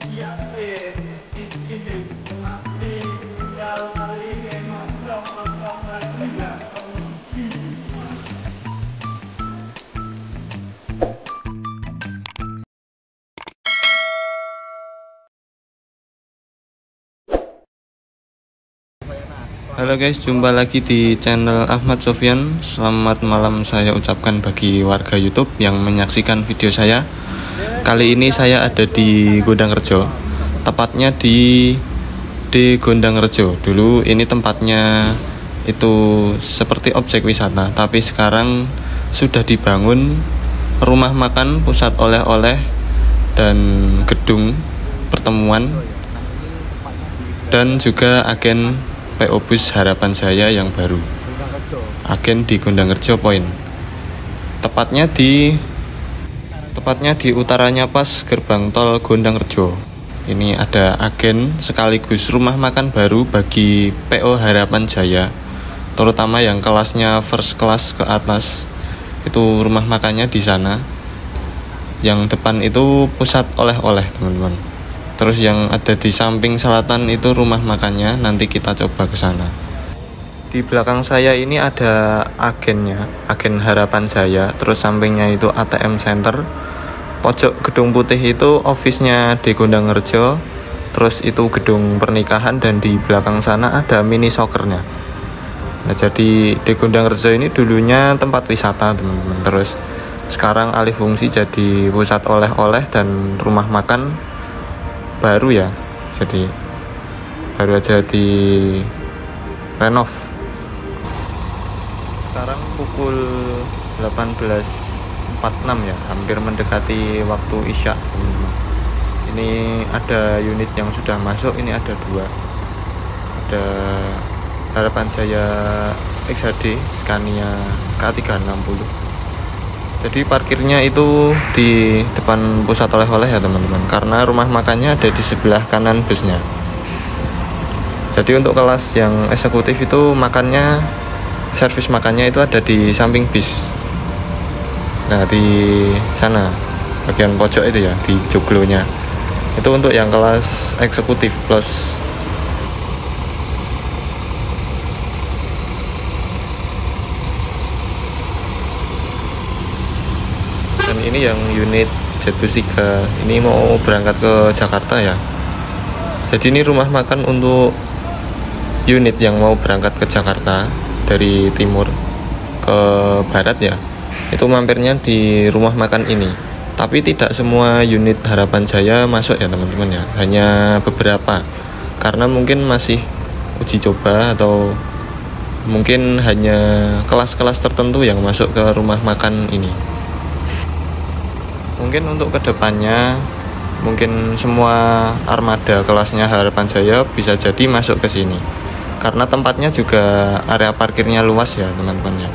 Halo guys, jumpa lagi di channel Ahmad Sofyan. Selamat malam saya ucapkan bagi warga YouTube yang menyaksikan video saya. Kali ini saya ada di Gondangrejo, tepatnya di Gondangrejo. Dulu ini tempatnya itu seperti objek wisata, tapi sekarang sudah dibangun rumah makan, pusat oleh-oleh, dan gedung pertemuan, dan juga agen PO Bus Harapan Jaya yang baru, agen di Gondangrejo Point. Tepatnya di utaranya pas gerbang tol Gondangrejo. Ini ada agen sekaligus rumah makan baru bagi PO Harapan Jaya, terutama yang kelasnya first class ke atas. Itu rumah makannya di sana. Yang depan itu pusat oleh-oleh, teman-teman. Terus yang ada di samping selatan itu rumah makannya, nanti kita coba ke sana. Di belakang saya ini ada agennya, agen Harapan Jaya, terus sampingnya itu ATM Center. Pojok gedung putih itu office-nya di Gondangrejo, terus itu gedung pernikahan, dan di belakang sana ada mini soccer-nya. Nah, jadi di Gondangrejo ini dulunya tempat wisata, teman-teman. Terus sekarang alih fungsi jadi pusat oleh-oleh dan rumah makan baru ya, jadi baru aja di renov. Sekarang pukul 18.46 ya, hampir mendekati waktu Isya. Ini ada unit yang sudah masuk, ini ada dua, ada Harapan Jaya XHD Scania K360. Jadi parkirnya itu di depan pusat oleh-oleh ya, teman-teman, karena rumah makannya ada di sebelah kanan busnya. Jadi untuk kelas yang eksekutif itu makannya, servis makannya itu ada di samping bis. Nah, di sana bagian pojok itu ya, di joglonya. Itu untuk yang kelas eksekutif plus. Dan ini yang unit Jetbus 3, ini mau berangkat ke Jakarta ya. Jadi ini rumah makan untuk unit yang mau berangkat ke Jakarta dari timur ke barat ya. Itu mampirnya di rumah makan ini. Tapi tidak semua unit Harapan Jaya masuk ya, teman-teman ya. Hanya beberapa. Karena mungkin masih uji coba, atau mungkin hanya kelas-kelas tertentu yang masuk ke rumah makan ini. Mungkin untuk kedepannya, mungkin semua armada kelasnya Harapan Jaya bisa jadi masuk ke sini, karena tempatnya juga area parkirnya luas ya, teman-teman ya.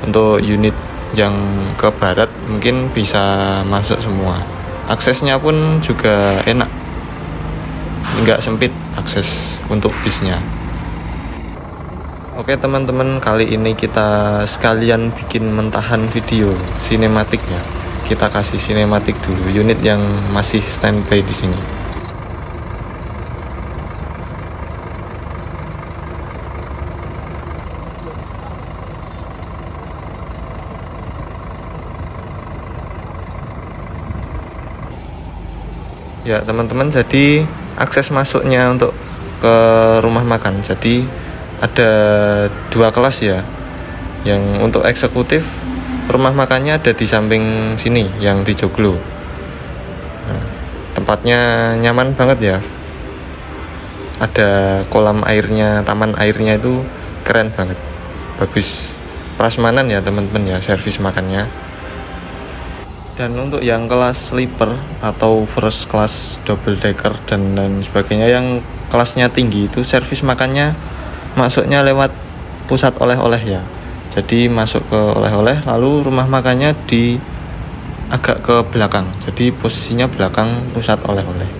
Untuk unit yang ke barat mungkin bisa masuk semua. Aksesnya pun juga enak, nggak sempit akses untuk bisnya. Oke teman-teman, kali ini kita sekalian bikin mentahan video sinematiknya. Kita kasih sinematik dulu unit yang masih standby di sini. Ya teman-teman, jadi akses masuknya untuk ke rumah makan, jadi ada dua kelas ya. Yang untuk eksekutif, rumah makannya ada di samping sini yang di joglo. Nah, tempatnya nyaman banget ya. Ada kolam airnya, taman airnya itu keren banget, bagus. Prasmanan ya teman-teman ya, servis makannya. Dan untuk yang kelas sleeper atau first class, double decker dan lain sebagainya, yang kelasnya tinggi itu servis makannya masuknya lewat pusat oleh-oleh ya. Jadi masuk ke oleh-oleh, lalu rumah makannya di agak ke belakang. Jadi posisinya belakang pusat oleh-oleh.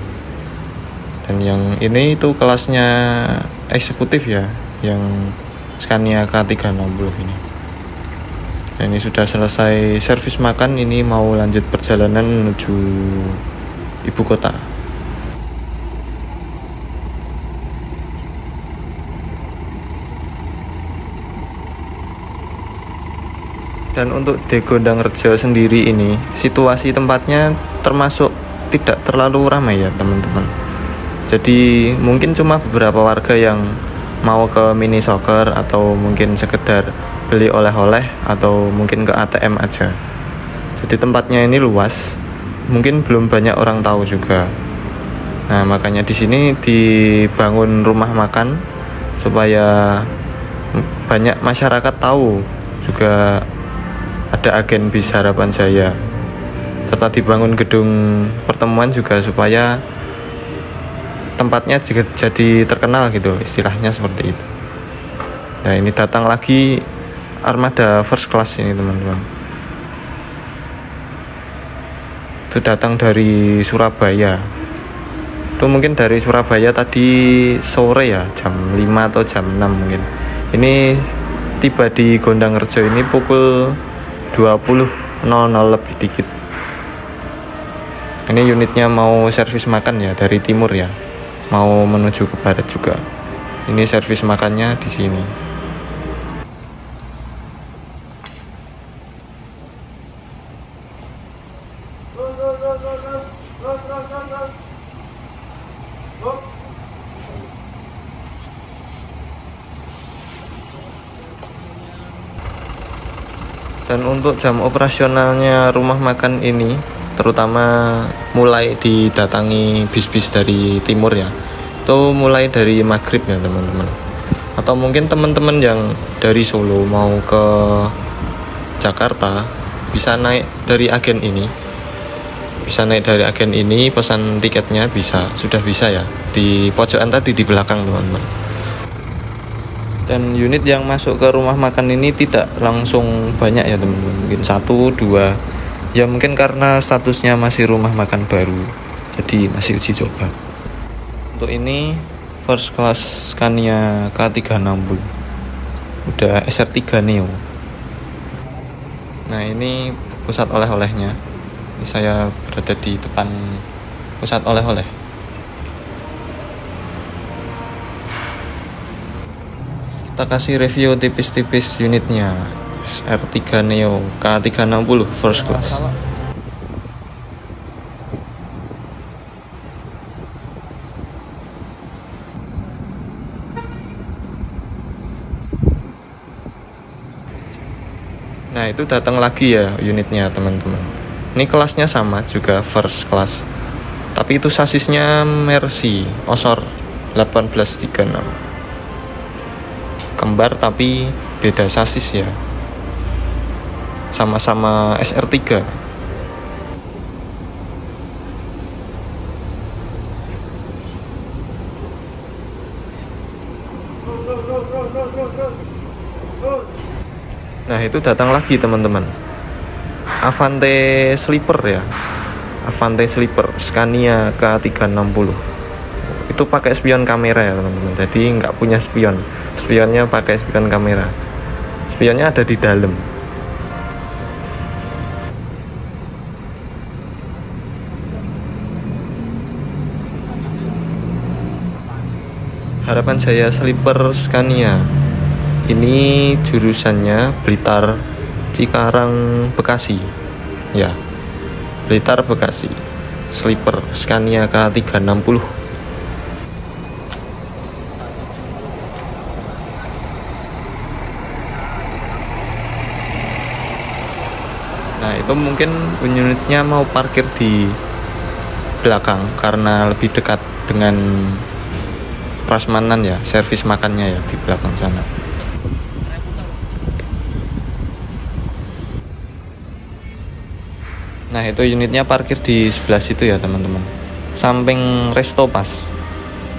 Dan yang ini itu kelasnya eksekutif ya, yang Scania K360 ini. Nah, ini sudah selesai servis makan, ini mau lanjut perjalanan menuju ibu kota. Dan untuk di Gondangrejo sendiri ini, situasi tempatnya termasuk tidak terlalu ramai ya teman-teman. Jadi mungkin cuma beberapa warga yang mau ke mini soccer atau mungkin sekedar beli oleh-oleh atau mungkin ke ATM aja. Jadi tempatnya ini luas, mungkin belum banyak orang tahu juga. Nah, makanya di sini dibangun rumah makan supaya banyak masyarakat tahu juga ada agen bis Harapan Jaya, serta dibangun gedung pertemuan juga supaya tempatnya juga jadi terkenal gitu, istilahnya seperti itu. Nah, ini datang lagi armada first class ini teman-teman. Itu datang dari Surabaya. Itu mungkin dari Surabaya tadi sore ya, jam 5 atau jam 6 mungkin. Ini tiba di Gondangrejo ini pukul 20.00 lebih dikit. Ini unitnya mau servis makan ya, dari timur ya, mau menuju ke barat juga. Ini servis makannya di sini. Dan untuk jam operasionalnya rumah makan ini, terutama mulai didatangi bis-bis dari timur ya, itu mulai dari maghrib ya teman-teman. Atau mungkin teman-teman yang dari Solo mau ke Jakarta bisa naik dari agen ini. Pesan tiketnya sudah bisa ya, di pojokan tadi di belakang teman-teman. Dan unit yang masuk ke rumah makan ini tidak langsung banyak ya teman-teman, mungkin 1, 2 ya, mungkin karena statusnya masih rumah makan baru, jadi masih uji coba. Untuk ini first class Scania K360, udah SR3 Neo. Nah, ini pusat oleh-olehnya. Ini saya berada di depan pusat oleh-oleh. Kita kasih review tipis-tipis unitnya, SR3 Neo K360 first class. Nah, itu datang lagi ya unitnya teman-teman. Ini kelasnya sama juga first class, tapi itu sasisnya Mercy Osor 1836, kembar tapi beda sasis ya, sama-sama SR3. Nah, itu datang lagi teman-teman, Avante Sleeper ya, Avante Sleeper Scania K360. Itu pakai spion kamera ya teman-teman, jadi nggak punya spion, spionnya pakai spion kamera, spionnya ada di dalam. Harapan Jaya Sleeper Scania ini jurusannya Blitar Cikarang Bekasi ya, Blitar Bekasi. Sleeper Scania K360. Nah, itu mungkin unitnya mau parkir di belakang karena lebih dekat dengan prasmanan ya, servis makannya ya di belakang sana. Nah, itu unitnya parkir di sebelah situ ya teman-teman, samping Resto Pas.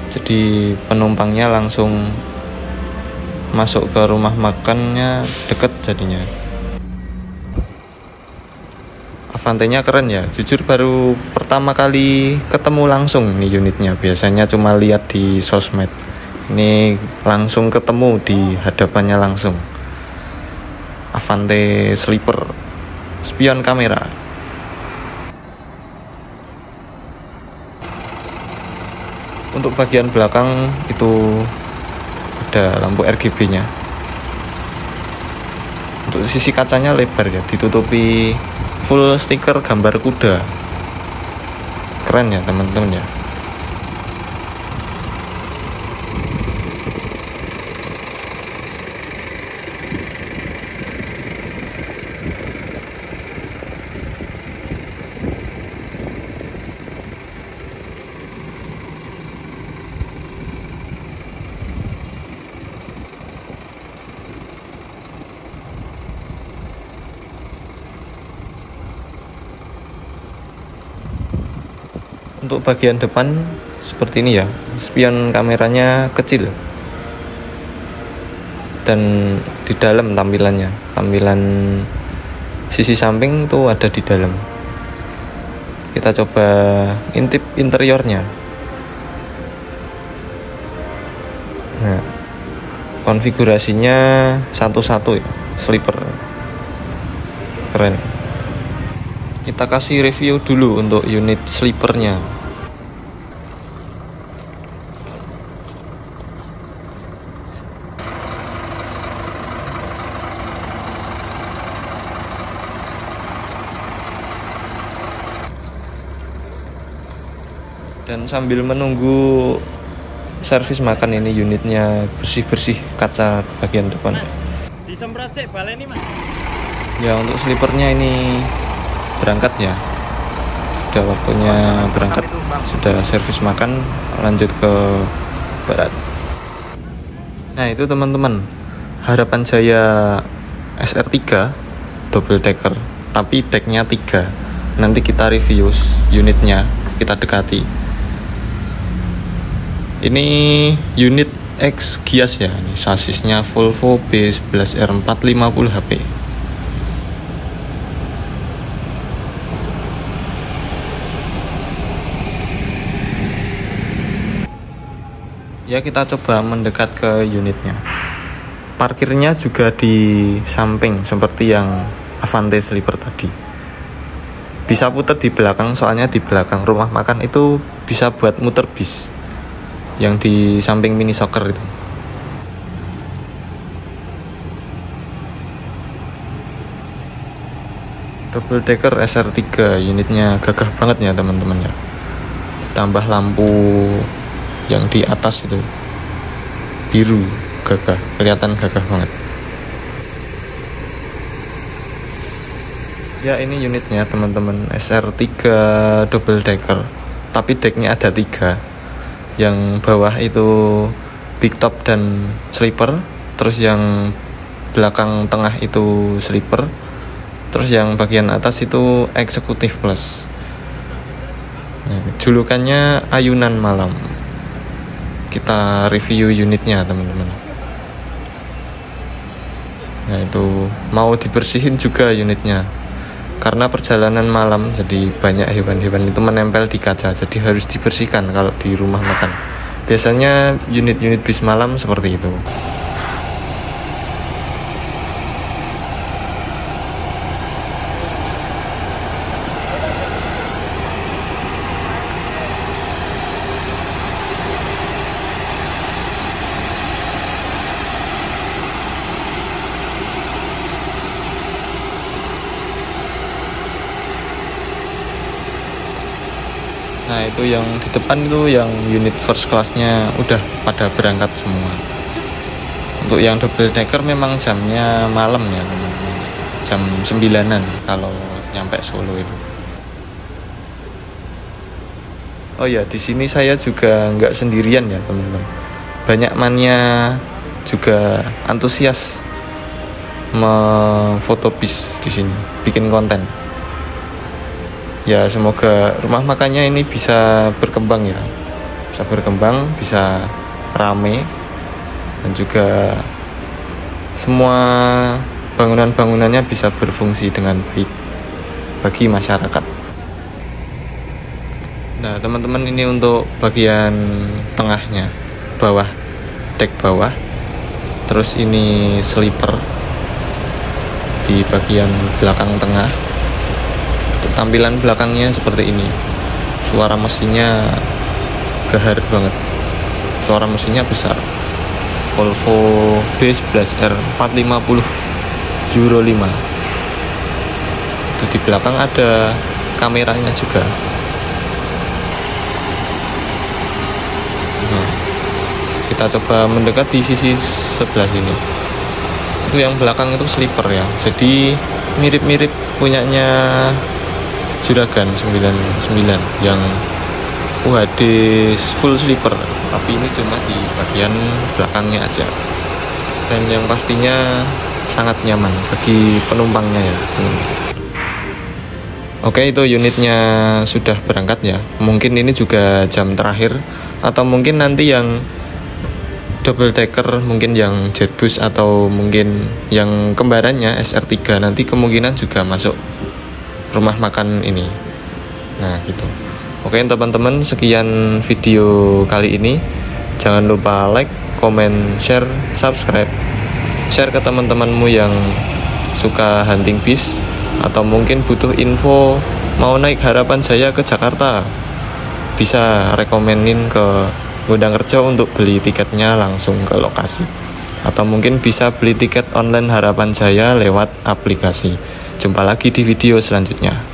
Jadi penumpangnya langsung masuk ke rumah makannya deket jadinya. Avantenya keren ya, jujur baru pertama kali ketemu langsung nih unitnya. Biasanya cuma lihat di sosmed, ini langsung ketemu di hadapannya langsung. Avante Sleeper, spion kamera. Untuk bagian belakang itu ada lampu RGB-nya. Untuk sisi kacanya lebar ya, ditutupi full stiker gambar kuda. Keren ya teman-teman ya. Untuk bagian depan seperti ini ya, spion kameranya kecil dan di dalam tampilan sisi samping tuh ada di dalam. Kita coba intip interiornya. Nah, konfigurasinya satu-satu ya, sleeper. Keren. Kita kasih review dulu untuk unit sleepernya. Dan sambil menunggu servis makan ini, unitnya bersih-bersih kaca bagian depan. Disemprot sih baleni Mas. Ya, untuk sleepernya ini berangkat ya, sudah waktunya berangkat, sudah servis makan, lanjut ke barat. Nah itu teman-teman, Harapan Jaya SR3 double decker tapi decknya 3. Nanti kita review unitnya, kita dekati. Ini unit X Gias ya, ini sasisnya Volvo B11R450 HP. Ya, kita coba mendekat ke unitnya. Parkirnya juga di samping seperti yang Avante Sleeper tadi. Bisa putar di belakang, soalnya di belakang rumah makan itu bisa buat muter bis yang di samping mini soccer itu. Double decker SR3, unitnya gagah banget ya teman-teman ya. Ditambah lampu yang di atas itu biru, gagah, kelihatan gagah banget. Ya, ini unitnya teman-teman, SR3 double decker tapi decknya ada 3. Yang bawah itu big top dan sleeper, terus yang belakang tengah itu sleeper, terus yang bagian atas itu executive plus. Nah, julukannya Ayunan Malam. Kita review unitnya teman-teman. Nah itu mau dibersihin juga unitnya, karena perjalanan malam jadi banyak hewan-hewan itu menempel di kaca, jadi harus dibersihkan kalau di rumah makan. Biasanya unit-unit bis malam seperti itu. Nah itu yang di depan itu yang unit first classnya udah pada berangkat semua. Untuk yang double decker memang jamnya malam ya teman-teman, jam 9-an kalau nyampe Solo itu. Oh ya, di sini saya juga nggak sendirian ya teman-teman. Banyak mania juga antusias memfoto bis di sini, bikin konten. Ya semoga rumah makannya ini bisa berkembang ya, bisa rame, dan juga semua bangunan-bangunannya bisa berfungsi dengan baik bagi masyarakat. Nah teman-teman, ini untuk bagian tengahnya, dek bawah, terus ini sleeper di bagian belakang tengah. Tampilan belakangnya seperti ini. Suara mesinnya gahar banget, suara mesinnya besar. Volvo B11R450 Euro 5. Itu di belakang ada kameranya juga. Nah, kita coba mendekat di sisi sebelah sini. Itu yang belakang itu sleeper ya, jadi mirip-mirip punyanya Juragan 99 yang UHD full sleeper, tapi ini cuma di bagian belakangnya aja. Dan yang pastinya sangat nyaman bagi penumpangnya ya teman-teman. Oke, itu unitnya sudah berangkat ya. Mungkin ini juga jam terakhir, atau mungkin nanti yang double decker, mungkin yang Jetbus, atau mungkin yang kembarannya SR3 nanti kemungkinan juga masuk rumah makan ini. Nah gitu. Oke teman-teman, sekian video kali ini. Jangan lupa like, comment, share, subscribe. Share ke teman-temanmu yang suka hunting bis, atau mungkin butuh info mau naik Harapan Jaya ke Jakarta, bisa rekomenin ke Gondang Rejo untuk beli tiketnya langsung ke lokasi, atau mungkin bisa beli tiket online Harapan Jaya lewat aplikasi. Jumpa lagi di video selanjutnya.